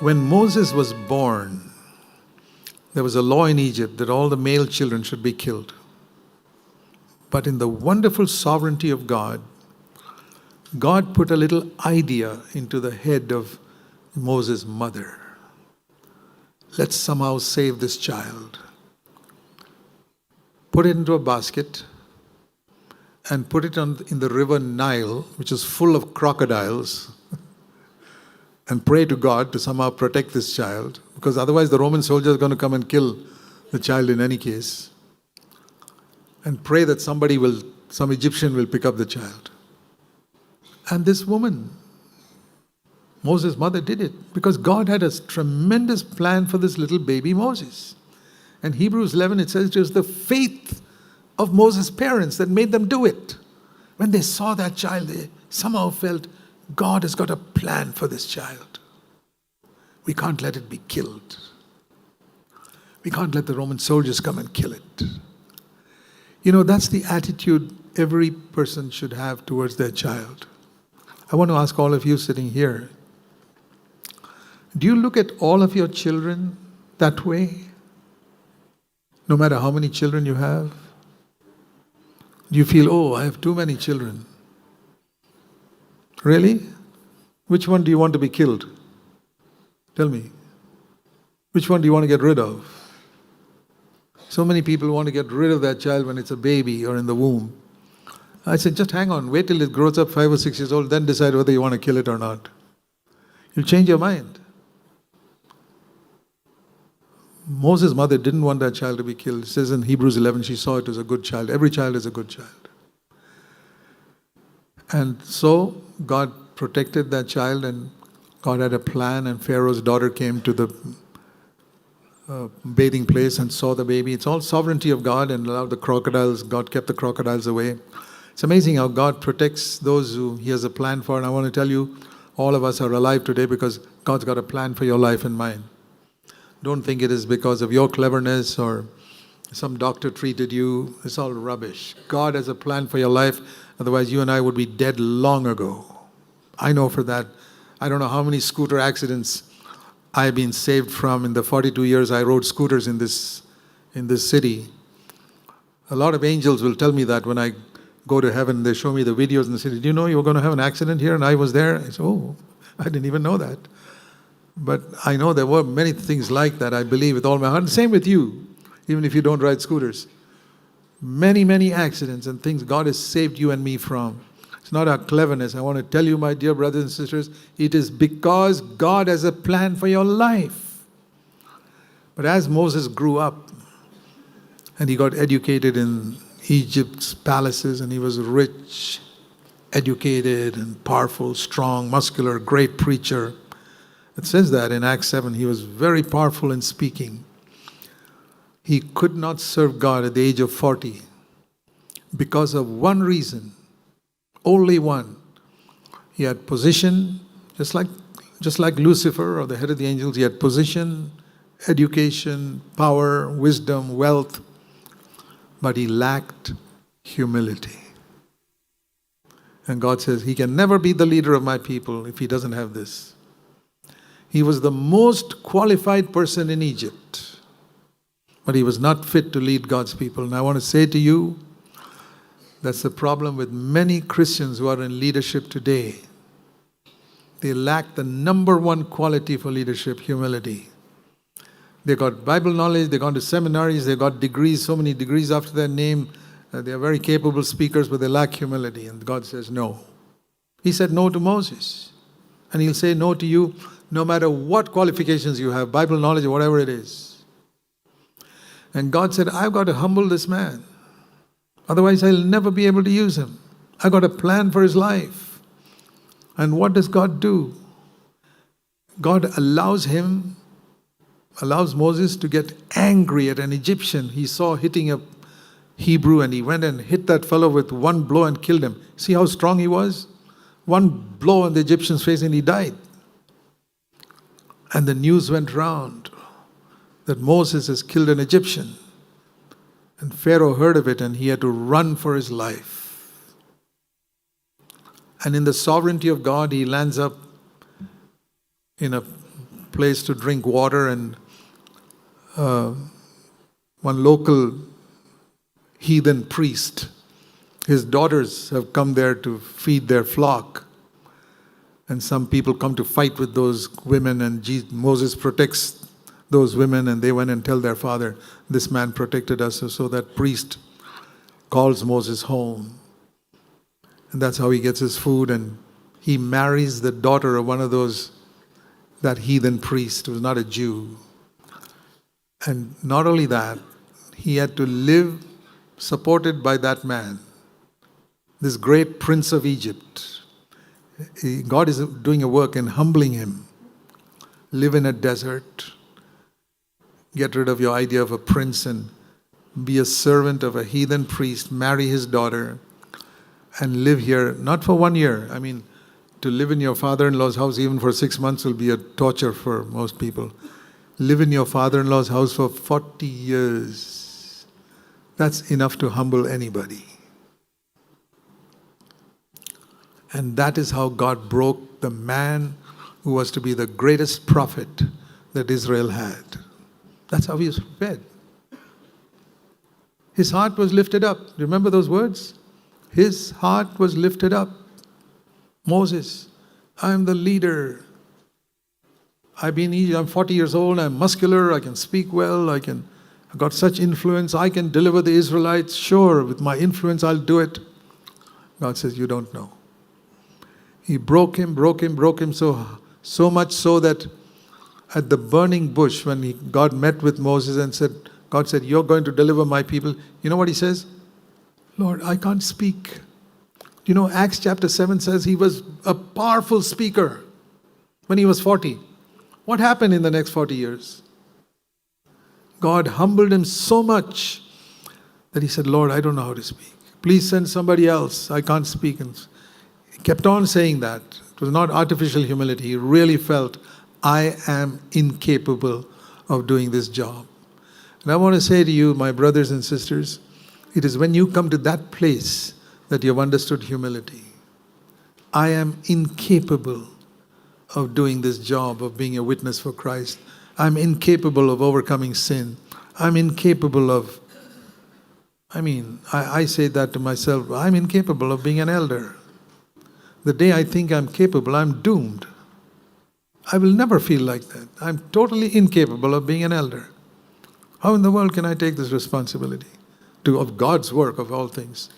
When Moses was born, there was a law in Egypt that all the male children should be killed. But in the wonderful sovereignty of God, God put a little idea into the head of Moses' mother. Let's somehow save this child. Put it into a basket and put it in the river Nile, which is full of crocodiles, and pray to God to somehow protect this child, because otherwise the Roman soldiers are going to come and kill the child in any case. And pray that some Egyptian will pick up the child. And this woman, Moses' mother, did it because God had a tremendous plan for this little baby Moses. And Hebrews 11, it says it was the faith of Moses' parents that made them do it. When they saw that child, they somehow felt God has got a plan for this child. We can't let it be killed. We can't let the Roman soldiers come and kill it. You know, that's the attitude every person should have towards their child. I want to ask all of you sitting here, do you look at all of your children that way? No matter how many children you have? Do you feel, oh, I have too many children? Really? Which one do you want to be killed? Tell me. Which one do you want to get rid of? So many people want to get rid of that child when it's a baby or in the womb. I said, just hang on, wait till it grows up 5 or 6 years old, then decide whether you want to kill it or not. You'll change your mind. Moses' mother didn't want that child to be killed. It says in Hebrews 11, she saw it as a good child. Every child is a good child. And so God protected that child, and God had a plan, and Pharaoh's daughter came to the bathing place and saw the baby. It's all sovereignty of God, and allowed the crocodiles. God kept the crocodiles away. It's amazing how God protects those who He has a plan for. And I want to tell you, all of us are alive today because God's got a plan for your life and mine. Don't think it is because of your cleverness or some doctor treated you. It's all rubbish. God has a plan for your life. Otherwise, you and I would be dead long ago. I know for that. I don't know how many scooter accidents I've been saved from in the 42 years I rode scooters in this city. A lot of angels will tell me that when I go to heaven. They show me the videos and they say, did you know you were going to have an accident here? And I was there. I said, oh, I didn't even know that. But I know there were many things like that, I believe with all my heart. And same with you, even if you don't ride scooters. Many, many accidents and things God has saved you and me from. It's not our cleverness. I want to tell you, my dear brothers and sisters, it is because God has a plan for your life. But as Moses grew up and he got educated in Egypt's palaces, and he was rich, educated, and powerful, strong, muscular, great preacher. It says that in Acts 7, he was very powerful in speaking. He could not serve God at the age of 40 because of one reason, only one. He had position, just like Lucifer or the head of the angels. He had position, education, power, wisdom, wealth, but he lacked humility. And God says he can never be the leader of my people if he doesn't have this. He was the most qualified person in Egypt, but he was not fit to lead God's people. And I want to say to you, that's the problem with many Christians who are in leadership today. They lack the number one quality for leadership, humility. They got Bible knowledge, they gone to seminaries, they got degrees, so many degrees after their name. They are very capable speakers, but they lack humility. And God says no. He said no to Moses. And he'll say no to you no matter what qualifications you have, Bible knowledge or whatever it is. And God said, I've got to humble this man. Otherwise, I'll never be able to use him. I've got a plan for his life. And what does God do? God allows Moses to get angry at an Egyptian he saw hitting a Hebrew, and he went and hit that fellow with one blow and killed him. See how strong he was? One blow on the Egyptian's face and he died. And the news went round that Moses has killed an Egyptian. And Pharaoh heard of it and he had to run for his life. And in the sovereignty of God, he lands up in a place to drink water, and one local heathen priest, his daughters have come there to feed their flock. And some people come to fight with those women, and Moses protects those women, and they went and tell their father, this man protected us. So that priest calls Moses home. And that's how he gets his food, and he marries the daughter of one of that heathen priest who was not a Jew. And not only that, he had to live supported by that man, this great prince of Egypt. God is doing a work in humbling him. Live in a desert. Get rid of your idea of a prince and be a servant of a heathen priest. Marry his daughter and live here, not for 1 year. I mean, to live in your father-in-law's house even for 6 months will be a torture for most people. Live in your father-in-law's house for 40 years. That's enough to humble anybody. And that is how God broke the man who was to be the greatest prophet that Israel had. That's how he was fed. His heart was lifted up. Remember those words? His heart was lifted up. Moses, I am the leader. I'm 40 years old, I'm muscular, I can speak well, I've got such influence, I can deliver the Israelites. Sure, with my influence I'll do it. God says, you don't know. He broke him so much so that at the burning bush, when God met with Moses and God said, you're going to deliver my people. You know what he says? Lord, I can't speak. You know, Acts chapter 7 says he was a powerful speaker when he was 40. What happened in the next 40 years? God humbled him so much that he said, Lord, I don't know how to speak. Please send somebody else. I can't speak. And he kept on saying that. It was not artificial humility. He really felt, I am incapable of doing this job. And I want to say to you, my brothers and sisters, it is when you come to that place that you have understood humility. I am incapable of doing this job of being a witness for Christ. I'm incapable of overcoming sin. I'm incapable of, I say that to myself, I'm incapable of being an elder. The day I think I'm capable, I'm doomed. I will never feel like that. I'm totally incapable of being an elder. How in the world can I take this responsibility of God's work of all things?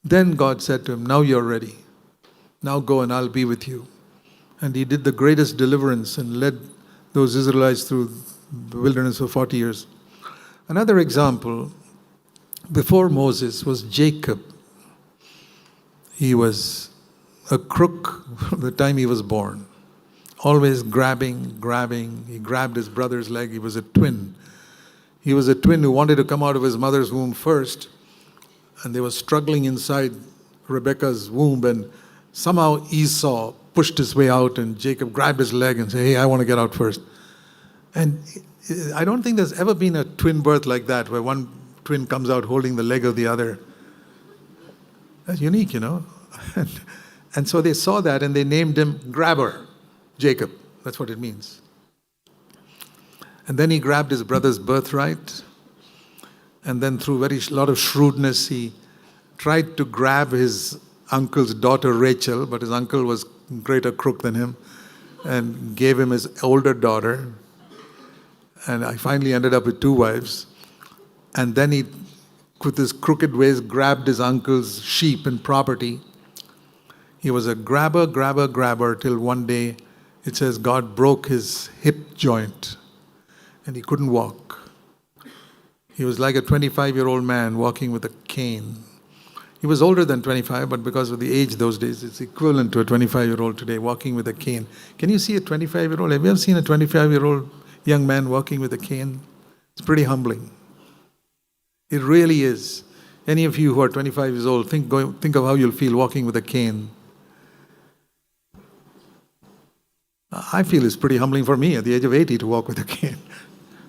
Then God said to him, now you're ready. Now go and I'll be with you. And he did the greatest deliverance and led those Israelites through the wilderness for 40 years. Another example, before Moses, was Jacob. He was a crook from the time he was born. Always grabbing. He grabbed his brother's leg. He was a twin. He was a twin who wanted to come out of his mother's womb first. And they were struggling inside Rebekah's womb. And somehow Esau pushed his way out, and Jacob grabbed his leg and said, hey, I want to get out first. And I don't think there's ever been a twin birth like that, where one twin comes out holding the leg of the other. That's unique, you know. And so they saw that and they named him Grabber, Jacob. That's what it means. And then he grabbed his brother's birthright. And then through a lot of shrewdness, he tried to grab his uncle's daughter Rachel, but his uncle was a greater crook than him, and gave him his older daughter. And I finally ended up with 2 wives. And then he, with his crooked ways, grabbed his uncle's sheep and property. He was a grabber till one day, it says God broke his hip joint and he couldn't walk. He was like a 25-year-old man walking with a cane. He was older than 25, but because of the age those days, it's equivalent to a 25-year-old today walking with a cane. Can you see a 25-year-old? Have you ever seen a 25-year-old young man walking with a cane? It's pretty humbling. It really is. Any of you who are 25 years old, think of how you'll feel walking with a cane. I feel it's pretty humbling for me at the age of 80 to walk with a cane,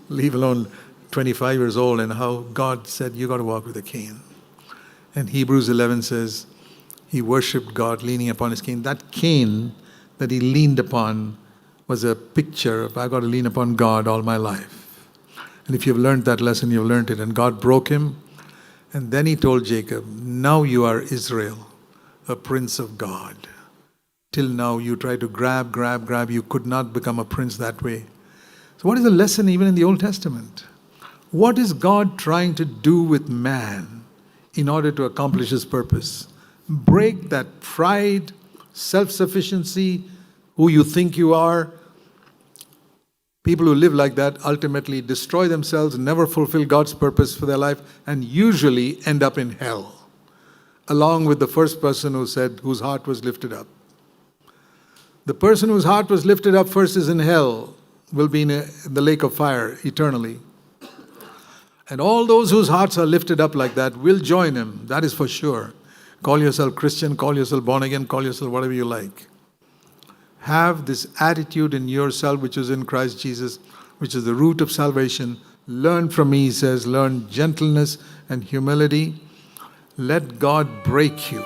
leave alone 25 years old, and how God said, you got to walk with a cane. And Hebrews 11 says, he worshipped God leaning upon his cane. That cane that he leaned upon was a picture of, I've got to lean upon God all my life. And if you've learned that lesson, you've learned it. And God broke him. And then he told Jacob, now you are Israel, a prince of God. Till now you try to grab. You could not become a prince that way. So what is the lesson even in the Old Testament? What is God trying to do with man in order to accomplish his purpose? Break that pride, self-sufficiency, who you think you are. People who live like that ultimately destroy themselves, never fulfill God's purpose for their life, and usually end up in hell, along with the first person who said, whose heart was lifted up. The person whose heart was lifted up first is in hell, will be in the lake of fire eternally. And all those whose hearts are lifted up like that will join him, that is for sure. Call yourself Christian, call yourself born again, call yourself whatever you like. Have this attitude in yourself which is in Christ Jesus, which is the root of salvation. Learn from me, he says, learn gentleness and humility. Let God break you.